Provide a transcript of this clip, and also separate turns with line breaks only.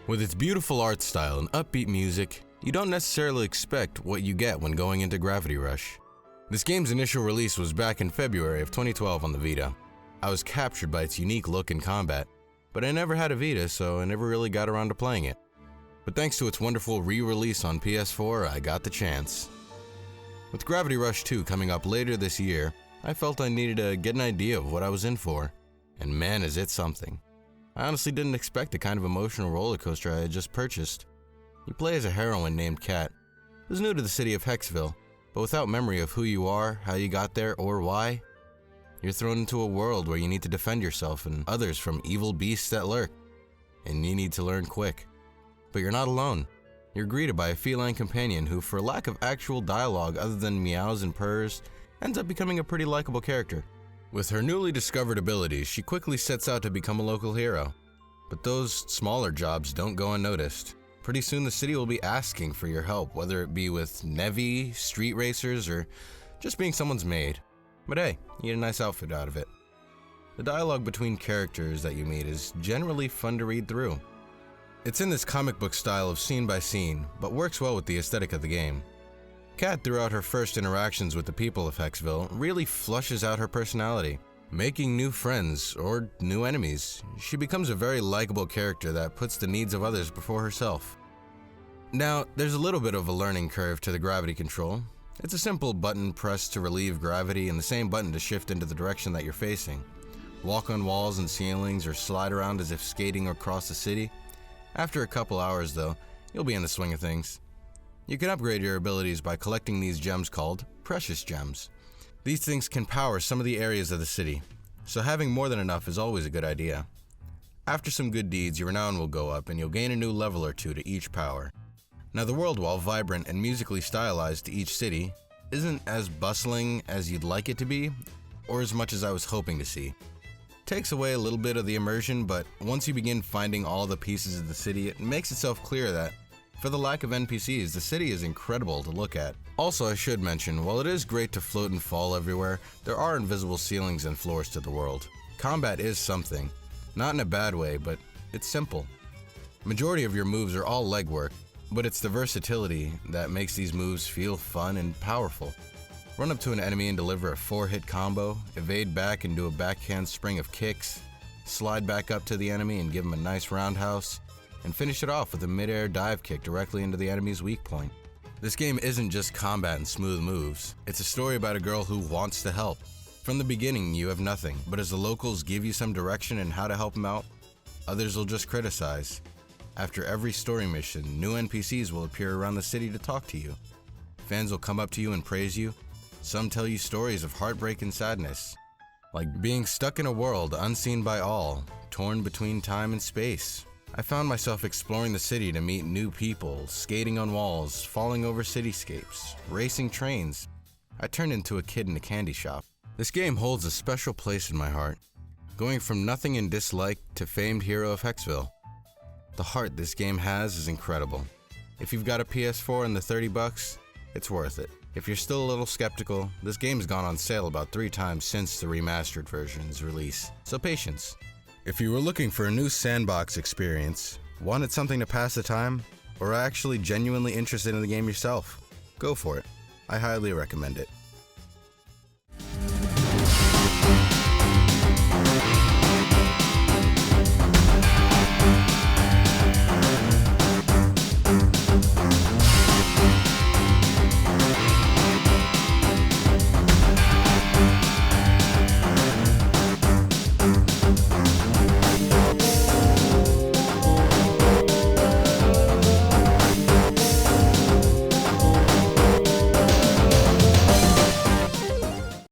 With its beautiful art style and upbeat music, you don't necessarily expect what you get when going into Gravity Rush. This game's initial release was back in February of 2012 on the Vita. I was captured by its unique look and combat, but I never had a Vita, so I never really got around to playing it. But thanks to its wonderful re-release on PS4, I got the chance. With Gravity Rush 2 coming up later this year, I felt I needed to get an idea of what I was in for, and man is it something. I honestly didn't expect the kind of emotional roller coaster I had just purchased. You play as a heroine named Kat, who's new to the city of Hexville, but without memory of who you are, how you got there, or why. You're thrown into a world where you need to defend yourself and others from evil beasts that lurk, and you need to learn quick. But you're not alone. You're greeted by a feline companion who, for lack of actual dialogue other than meows and purrs, ends up becoming a pretty likable character. With her newly discovered abilities, she quickly sets out to become a local hero. But those smaller jobs don't go unnoticed. Pretty soon the city will be asking for your help, whether it be with Nevi, street racers, or just being someone's maid. But hey, you get a nice outfit out of it. The dialogue between characters that you meet is generally fun to read through. It's in this comic book style of scene by scene, but works well with the aesthetic of the game. Kat, throughout her first interactions with the people of Hexville, really flushes out her personality, making new friends or new enemies. She becomes a very likable character that puts the needs of others before herself. Now, there's a little bit of a learning curve to the gravity control. It's a simple button press to relieve gravity and the same button to shift into the direction that you're facing. Walk on walls and ceilings or slide around as if skating across the city. After a couple hours though, you'll be in the swing of things. You can upgrade your abilities by collecting these gems called precious gems. These things can power some of the areas of the city, so having more than enough is always a good idea. After some good deeds, your renown will go up and you'll gain a new level or two to each power. Now the world, while vibrant and musically stylized to each city, isn't as bustling as you'd like it to be, or as much as I was hoping to see. It takes away a little bit of the immersion, but once you begin finding all the pieces of the city, it makes itself clear that for the lack of NPCs, the city is incredible to look at. Also, I should mention, while it is great to float and fall everywhere, there are invisible ceilings and floors to the world. Combat is something. Not in a bad way, but it's simple. Majority of your moves are all legwork, but it's the versatility that makes these moves feel fun and powerful. Run up to an enemy and deliver a 4-hit combo, evade back and do a backhand spring of kicks, slide back up to the enemy and give him a nice roundhouse, and finish it off with a mid-air dive kick directly into the enemy's weak point. This game isn't just combat and smooth moves, it's a story about a girl who wants to help. From the beginning, you have nothing, but as the locals give you some direction in how to help them out, others will just criticize. After every story mission, new NPCs will appear around the city to talk to you. Fans will come up to you and praise you. Some tell you stories of heartbreak and sadness, like being stuck in a world unseen by all, torn between time and space. I found myself exploring the city to meet new people, skating on walls, falling over cityscapes, racing trains. I turned into a kid in a candy shop. This game holds a special place in my heart, going from nothing in dislike to famed hero of Hexville. The heart this game has is incredible. If you've got a PS4 and the $30, it's worth it. If you're still a little skeptical, this game's gone on sale about 3 times since the remastered version's release, so patience. If you were looking for a new sandbox experience, wanted something to pass the time, or are actually genuinely interested in the game yourself, go for it. I highly recommend it.